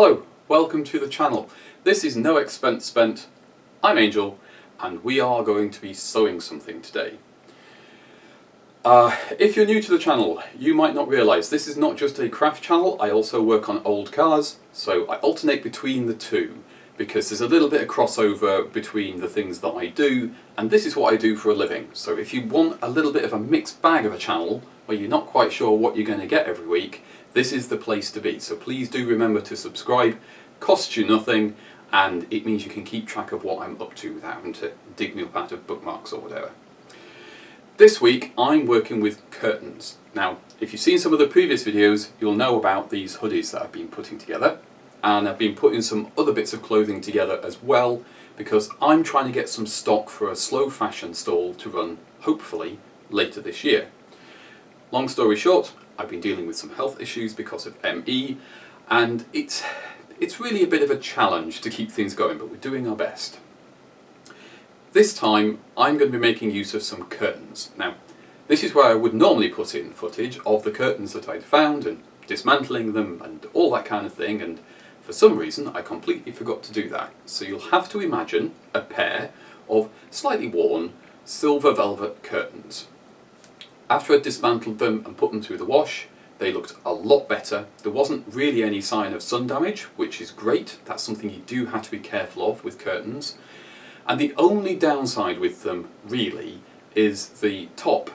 Hello, welcome to the channel. This is No Expense Spent. I'm Angel and we are going to be sewing something today. If you're new to the channel, you might not realise this is not just a craft channel, I also work on old cars, so I alternate between the two because there's a little bit of crossover between the things that I do, and this is what I do for a living. So if you want a little bit of a mixed bag of a channel where you're not quite sure what you're going to get every week, this is the place to be. So please do remember to subscribe. Costs you nothing, and it means you can keep track of what I'm up to without having to dig me up out of bookmarks or whatever. This week I'm working with curtains. Now, if you've seen some of the previous videos, you'll know about these hoodies that I've been putting together, and I've been putting some other bits of clothing together as well, because I'm trying to get some stock for a slow fashion stall to run, hopefully, later this year. Long story short, I've been dealing with some health issues because of ME, and it's really a bit of a challenge to keep things going, but we're doing our best. This time I'm going to be making use of some curtains. Now, this is where I would normally put in footage of the curtains that I'd found and dismantling them and all that kind of thing, and for some reason I completely forgot to do that. So you'll have to imagine a pair of slightly worn silver velvet curtains. After I dismantled them and put them through the wash, they looked a lot better. There wasn't really any sign of sun damage, which is great. That's something you do have to be careful of with curtains. And the only downside with them, really, is the top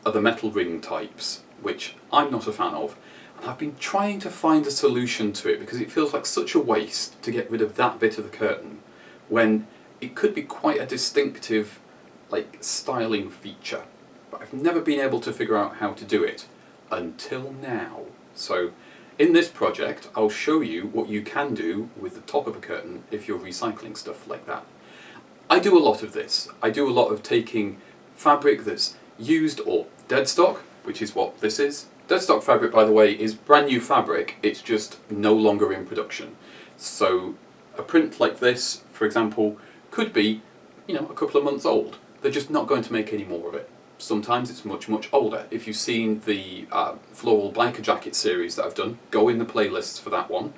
of the metal ring types, which I'm not a fan of. And I've been trying to find a solution to it because it feels like such a waste to get rid of that bit of the curtain when it could be quite a distinctive, styling feature. But I've never been able to figure out how to do it until now. So in this project I'll show you what you can do with the top of a curtain if you're recycling stuff like that. I do a lot of this. I do a lot of taking fabric that's used or dead stock, which is what this is. Dead stock fabric, by the way, is brand new fabric, it's just no longer in production. So a print like this, for example, could be, a couple of months old. They're just not going to make any more of it. Sometimes it's much, much older. If you've seen the floral biker jacket series that I've done, go in the playlists for that one.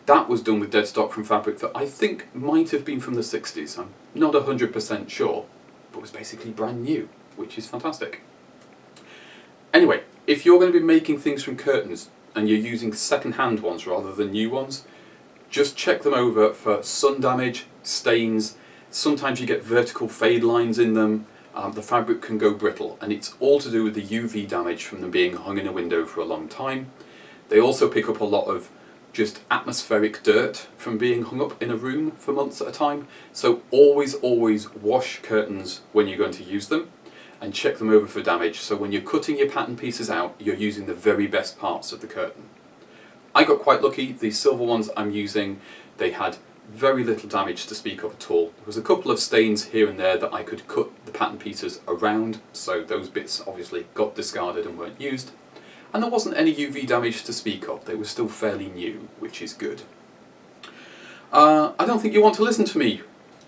That was done with dead stock from fabric that I think might have been from the 60s. I'm not 100% sure, but was basically brand new, which is fantastic. Anyway, if you're going to be making things from curtains and you're using second-hand ones rather than new ones, just check them over for sun damage, stains. Sometimes you get vertical fade lines in them. The fabric can go brittle, and it's all to do with the UV damage from them being hung in a window for a long time. They also pick up a lot of just atmospheric dirt from being hung up in a room for months at a time. So always wash curtains when you're going to use them and check them over for damage, so when you're cutting your pattern pieces out, you're using the very best parts of the curtain. I got quite lucky. The silver ones I'm using, they had very little damage to speak of at all. There was a couple of stains here and there that I could cut the pattern pieces around, so those bits obviously got discarded and weren't used. And there wasn't any UV damage to speak of. They were still fairly new, which is good. I don't think you want to listen to me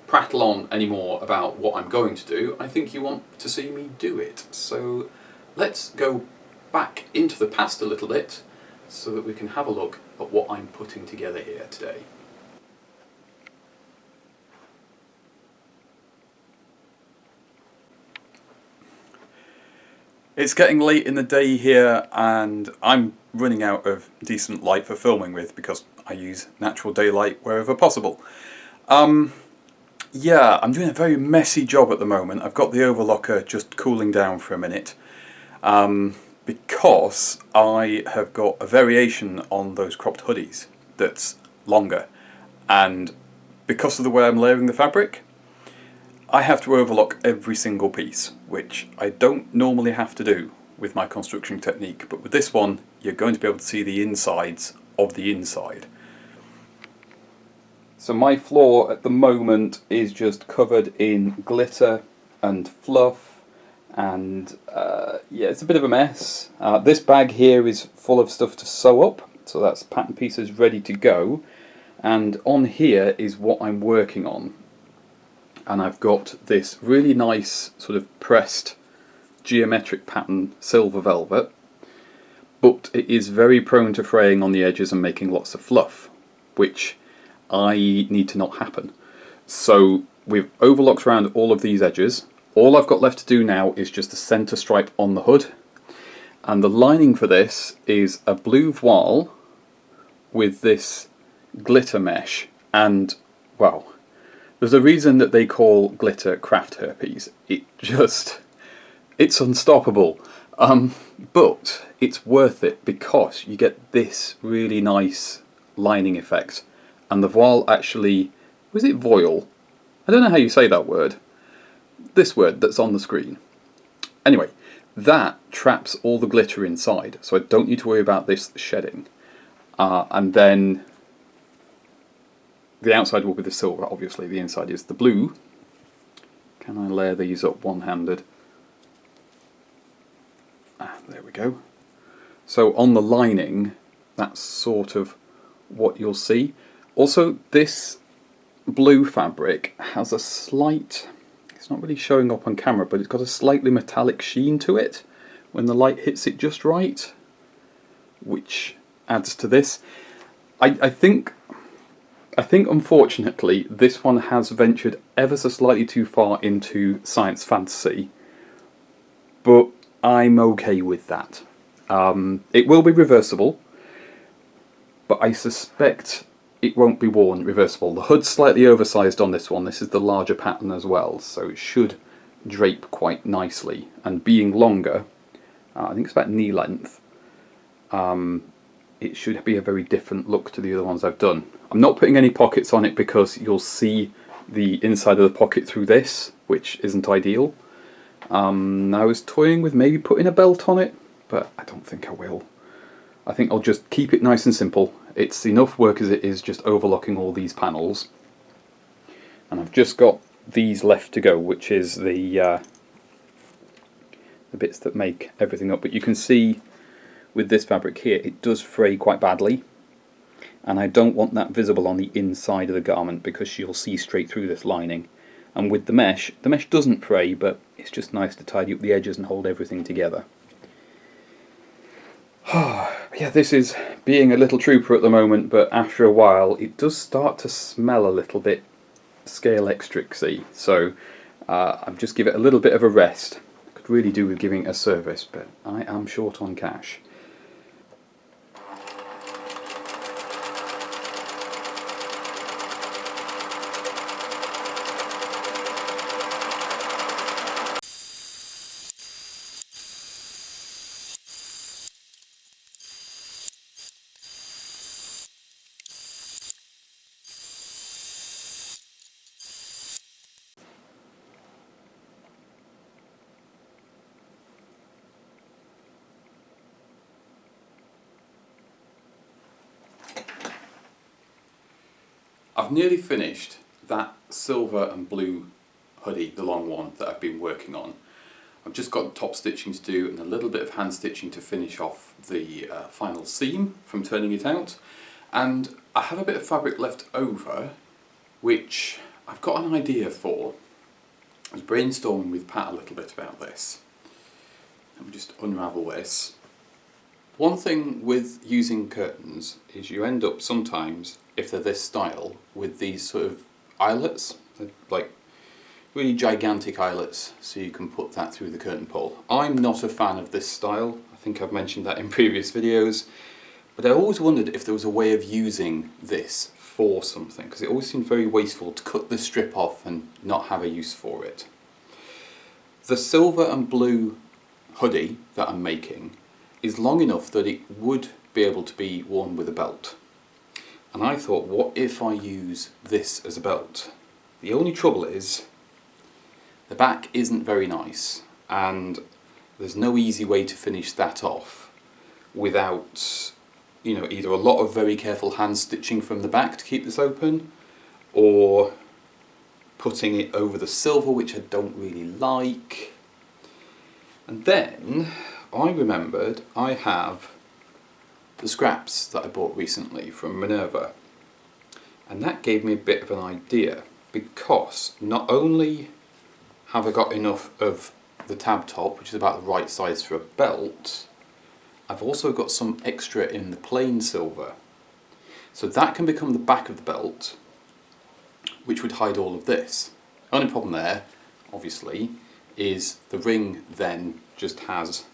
prattle on anymore about what I'm going to do. I think you want to see me do it. So let's go back into the past a little bit so that we can have a look at what I'm putting together here today. It's getting late in the day here and I'm running out of decent light for filming with because I use natural daylight wherever possible. Yeah, I'm doing a very messy job at the moment. I've got the overlocker just cooling down for a minute because I have got a variation on those cropped hoodies that's longer, and because of the way I'm layering the fabric, I have to overlock every single piece, which I don't normally have to do with my construction technique, but with this one you're going to be able to see the insides of the inside. So my floor at the moment is just covered in glitter and fluff, and yeah, it's a bit of a mess. This bag here is full of stuff to sew up, so that's pattern pieces ready to go, and on here is what I'm working on. And I've got this really nice sort of pressed geometric pattern silver velvet, but it is very prone to fraying on the edges and making lots of fluff, which I need to not happen. So we've overlocked around all of these edges. All I've got left to do now is just the centre stripe on the hood. And the lining for this is a blue voile with this glitter mesh. And, well, there's a reason that they call glitter craft herpes. It's unstoppable. But it's worth it because you get this really nice lining effect. And the voile actually, was it voile? I don't know how you say that word. This word that's on the screen. Anyway, that traps all the glitter inside, so I don't need to worry about this shedding. And then the outside will be the silver, obviously. The inside is the blue. Can I layer these up one-handed? There we go. So on the lining, that's sort of what you'll see. Also, this blue fabric has a slight, it's not really showing up on camera, but it's got a slightly metallic sheen to it when the light hits it just right, which adds to this. I think unfortunately this one has ventured ever so slightly too far into science fantasy, but I'm okay with that. It will be reversible, but I suspect it won't be worn reversible. The hood's slightly oversized on this one. This is the larger pattern as well, so it should drape quite nicely. And being longer, I think it's about knee length, it should be a very different look to the other ones I've done. I'm not putting any pockets on it because you'll see the inside of the pocket through this, which isn't ideal. I was toying with maybe putting a belt on it, but I don't think I will. I think I'll just keep it nice and simple. It's enough work as it is just overlocking all these panels. And I've just got these left to go, which is the bits that make everything up. But you can see with this fabric here, it does fray quite badly. And I don't want that visible on the inside of the garment because you'll see straight through this lining. And with the mesh doesn't fray, but it's just nice to tidy up the edges and hold everything together. Yeah, this is being a little trooper at the moment, but after a while it does start to smell a little bit scale extrixy, so I'll just give it a little bit of a rest. I could really do with giving it a service, but I am short on cash. I've nearly finished that silver and blue hoodie, the long one that I've been working on. I've just got top stitching to do and a little bit of hand stitching to finish off the final seam from turning it out. And I have a bit of fabric left over, which I've got an idea for. I was brainstorming with Pat a little bit about this. Let me just unravel this. One thing with using curtains is you end up sometimes, if they're this style, with these sort of eyelets, like really gigantic eyelets, so you can put that through the curtain pole. I'm not a fan of this style. I think I've mentioned that in previous videos, but I always wondered if there was a way of using this for something, because it always seemed very wasteful to cut the strip off and not have a use for it. The silver and blue hoodie that I'm making is long enough that it would be able to be worn with a belt. And I thought, what if I use this as a belt? The only trouble is, the back isn't very nice, and there's no easy way to finish that off without, either a lot of very careful hand stitching from the back to keep this open, or putting it over the silver, which I don't really like. And then I remembered I have the scraps that I bought recently from Minerva, and that gave me a bit of an idea, because not only have I got enough of the tab top, which is about the right size for a belt, I've also got some extra in the plain silver. So that can become the back of the belt, which would hide all of this. Only problem there, obviously, is the ring then just has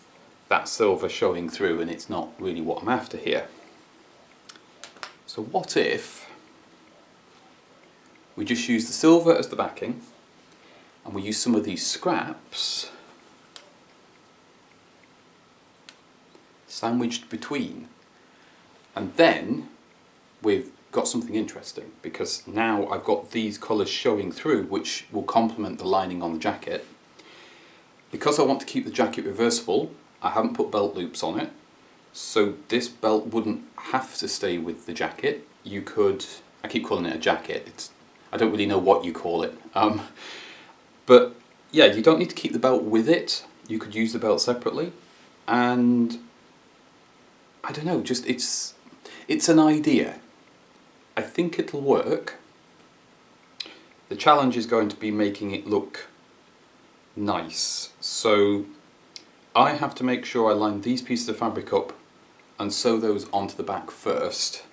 that silver showing through, and it's not really what I'm after here. So what if we just use the silver as the backing, and we use some of these scraps sandwiched between, and then we've got something interesting, because now I've got these colours showing through, which will complement the lining on the jacket. Because I want to keep the jacket reversible, I haven't put belt loops on it, so this belt wouldn't have to stay with the jacket. You could, I keep calling it a jacket, I don't really know what you call it, but yeah, you don't need to keep the belt with it. You could use the belt separately, and I don't know, just it's an idea. I think it'll work. The challenge is going to be making it look nice. So I have to make sure I line these pieces of fabric up and sew those onto the back first.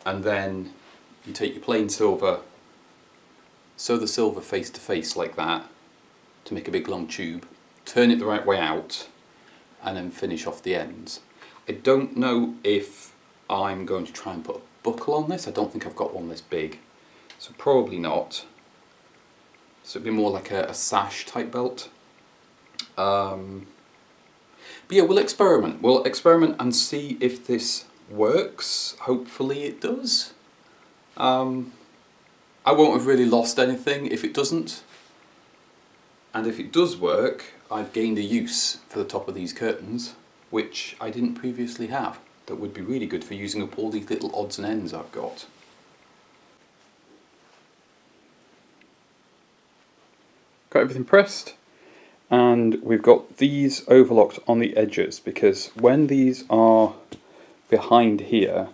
And then you take your plain silver, sew the silver face to face like that to make a big long tube, turn it the right way out, and then finish off the ends. I don't know if I'm going to try and put a buckle on this. I don't think I've got one this big, so probably not. So it'd be more like a sash type belt. But yeah, we'll experiment. We'll experiment and see if this works. Hopefully it does. I won't have really lost anything if it doesn't. And if it does work, I've gained a use for the top of these curtains, which I didn't previously have. That would be really good for using up all these little odds and ends I've got. Got everything pressed, and we've got these overlocked on the edges, because when these are behind here,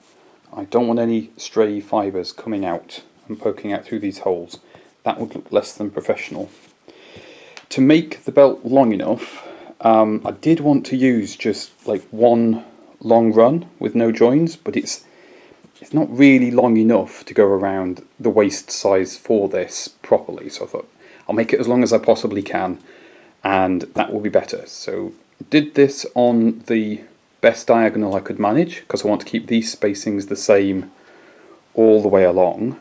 I don't want any stray fibres coming out and poking out through these holes. That would look less than professional. To make the belt long enough, I did want to use just like one long run with no joins, but it's not really long enough to go around the waist size for this properly, so I thought I'll make it as long as I possibly can, and that will be better. So did this on the best diagonal I could manage, because I want to keep these spacings the same all the way along,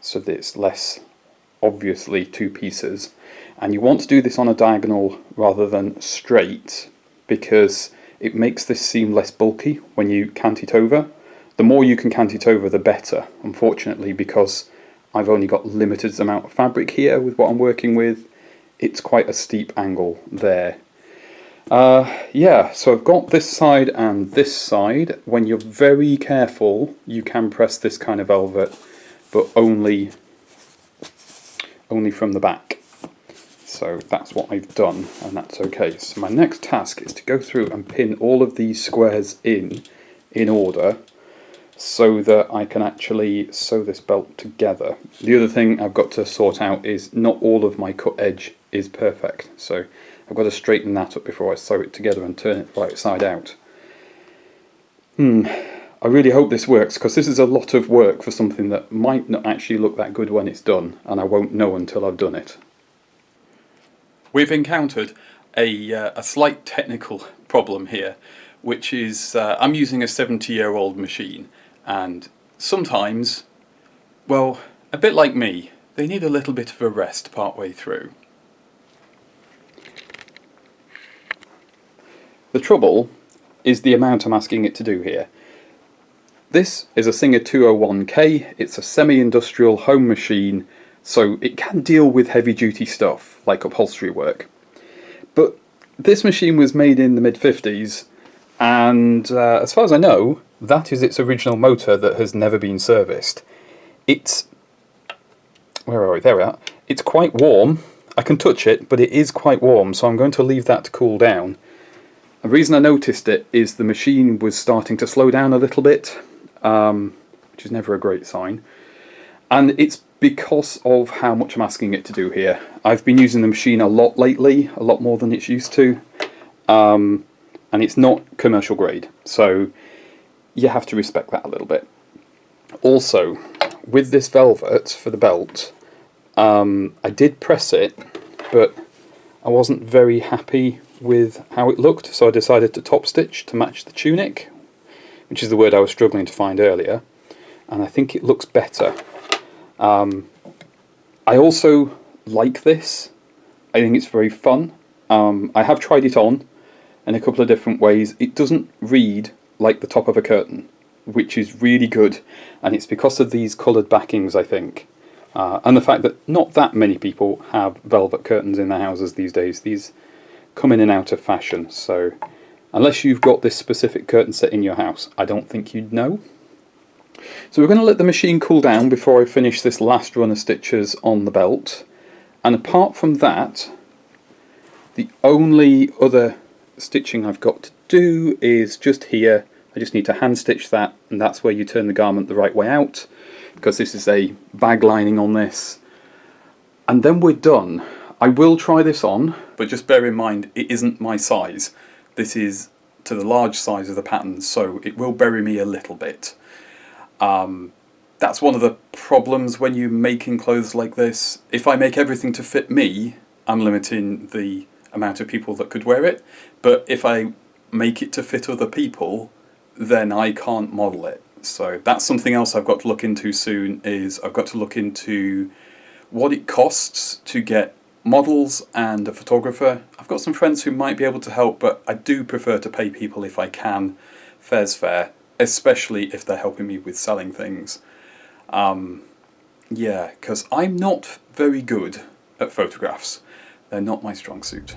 so that it's less obviously two pieces. And you want to do this on a diagonal rather than straight, because it makes this seem less bulky when you cant it over. The more you can cant it over, the better, unfortunately, because I've only got limited amount of fabric here with what I'm working with. It's quite a steep angle there. Yeah, so I've got this side and this side. When you're very careful, you can press this kind of velvet, but only from the back. So that's what I've done, and that's okay. So my next task is to go through and pin all of these squares in order, so that I can actually sew this belt together. The other thing I've got to sort out is not all of my cut edge is perfect, so I've got to straighten that up before I sew it together and turn it right side out. I really hope this works, because this is a lot of work for something that might not actually look that good when it's done, and I won't know until I've done it. We've encountered a slight technical problem here, which is I'm using a 70-year-old machine, and sometimes, well, a bit like me, they need a little bit of a rest partway through. The trouble is the amount I'm asking it to do here. This is a Singer 201K, it's a semi-industrial home machine, so it can deal with heavy-duty stuff, like upholstery work. But this machine was made in the mid-50s, and as far as I know, that is its original motor that has never been serviced. It's... where are we? There we are. It's quite warm. I can touch it, but it is quite warm, so I'm going to leave that to cool down. The reason I noticed it is the machine was starting to slow down a little bit, which is never a great sign. And it's because of how much I'm asking it to do here. I've been using the machine a lot lately, a lot more than it's used to. and it's not commercial grade, so you have to respect that a little bit. Also, with this velvet for the belt, I did press it, but I wasn't very happy with how it looked, so I decided to top stitch to match the tunic, which is the word I was struggling to find earlier, and I think it looks better. I also like this. I think it's very fun. I have tried it on in a couple of different ways. It doesn't read like the top of a curtain, which is really good, and it's because of these coloured backings, I think, and the fact that not that many people have velvet curtains in their houses these days. These come in and out of fashion, so unless you've got this specific curtain set in your house, I don't think you'd know. So we're going to let the machine cool down before I finish this last run of stitches on the belt, and apart from that, the only other stitching I've got to do is just here. I just need to hand stitch that, and that's where you turn the garment the right way out, because this is a bag lining on this, and then we're done. I will try this on, but just bear in mind it isn't my size. This is to the large size of the pattern, so it will bury me a little bit. That's one of the problems when you're making clothes like this. If I make everything to fit me, I'm limiting the amount of people that could wear it, but if I make it to fit other people, then I can't model it. So that's something else I've got to look into soon, is I've got to look into what it costs to get models and a photographer. I've got some friends who might be able to help, but I do prefer to pay people if I can. Fair's fair, especially if they're helping me with selling things. Yeah, because I'm not very good at photographs. They're not my strong suit.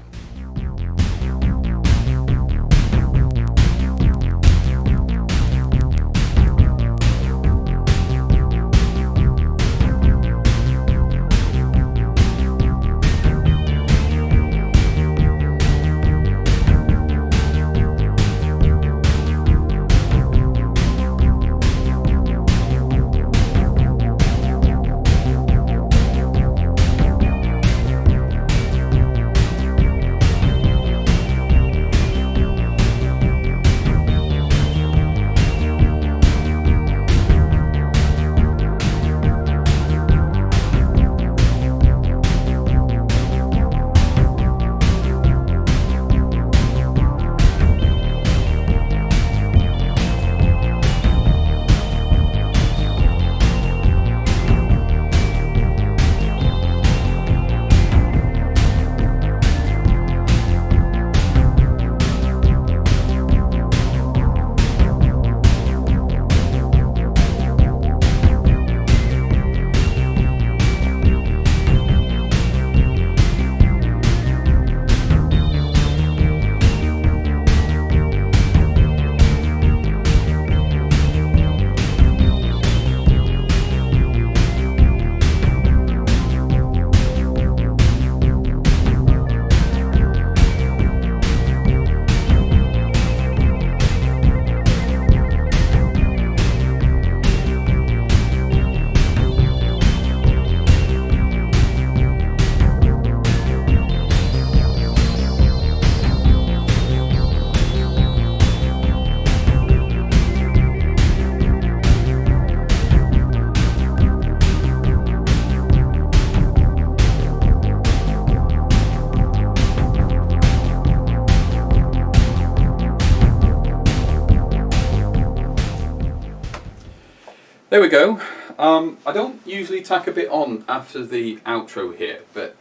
There we go. I don't usually tack a bit on after the outro here, but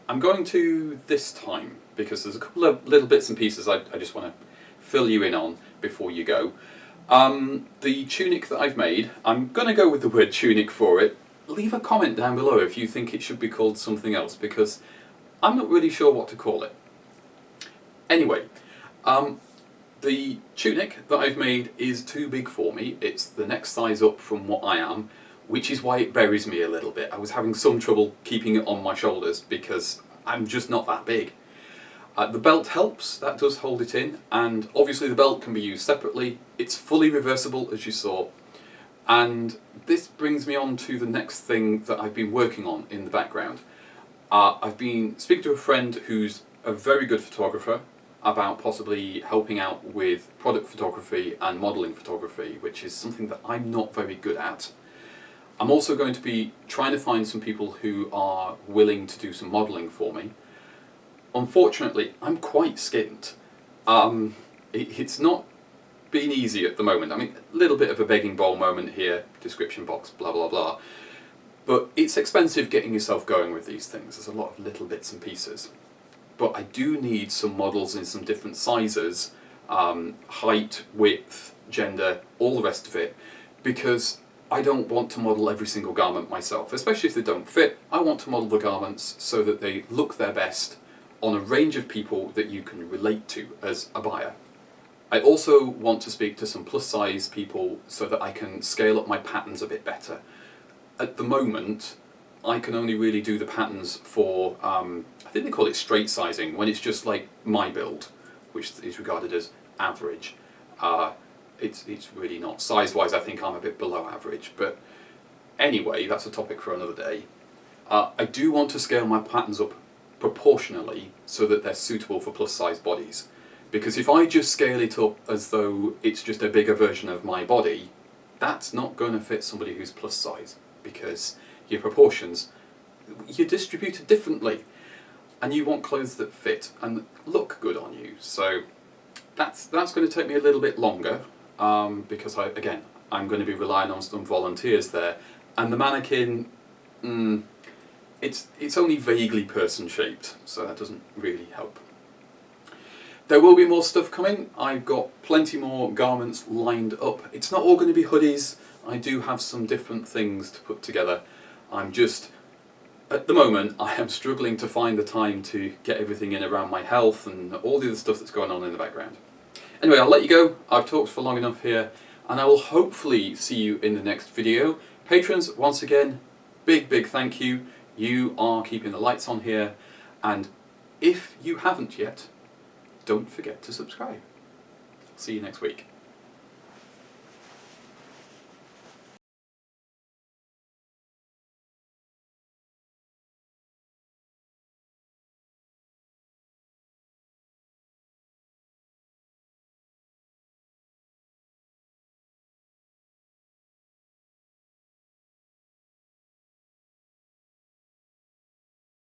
I'm going to this time because there's a couple of little bits and pieces I just want to fill you in on before you go. The tunic that I've made, I'm going to go with the word tunic for it. Leave a comment down below if you think it should be called something else, because I'm not really sure what to call it. Anyway, the tunic that I've made is too big for me. It's the next size up from what I am, which is why it buries me a little bit. I was having some trouble keeping it on my shoulders because I'm just not that big. The belt helps, that does hold it in, and obviously the belt can be used separately. It's fully reversible, as you saw. And this brings me on to the next thing that I've been working on in the background. I've been speaking to a friend who's a very good photographer, about possibly helping out with product photography and modelling photography, which is something that I'm not very good at. I'm also going to be trying to find some people who are willing to do some modelling for me. Unfortunately, I'm quite skint. It's not been easy at the moment. I mean, a little bit of a begging bowl moment here, description box, blah blah blah. But it's expensive getting yourself going with these things. There's a lot of little bits and pieces. But I do need some models in some different sizes, height, width, gender, all the rest of it, because I don't want to model every single garment myself, especially if they don't fit. I want to model the garments so that they look their best on a range of people that you can relate to as a buyer. I also want to speak to some plus size people so that I can scale up my patterns a bit better. At the moment, I can only really do the patterns for, I think they call it straight sizing, when it's just like my build, which is regarded as average. It's really not. Size-wise, I think I'm a bit below average, but anyway, that's a topic for another day. I do want to scale my patterns up proportionally so that they're suitable for plus size bodies. Because if I just scale it up as though it's just a bigger version of my body, that's not going to fit somebody who's plus size, because your proportions, you're distributed differently, and you want clothes that fit and look good on you. So that's going to take me a little bit longer, because I'm going to be relying on some volunteers there, and the mannequin, it's only vaguely person shaped, so that doesn't really help. There will be more stuff coming. I've got plenty more garments lined up. It's not all going to be hoodies. I do have some different things to put together. I'm just, at the moment, I am struggling to find the time to get everything in around my health and all the other stuff that's going on in the background. Anyway, I'll let you go. I've talked for long enough here, and I will hopefully see you in the next video. Patrons, once again, big thank you. You are keeping the lights on here, and if you haven't yet, don't forget to subscribe. See you next week.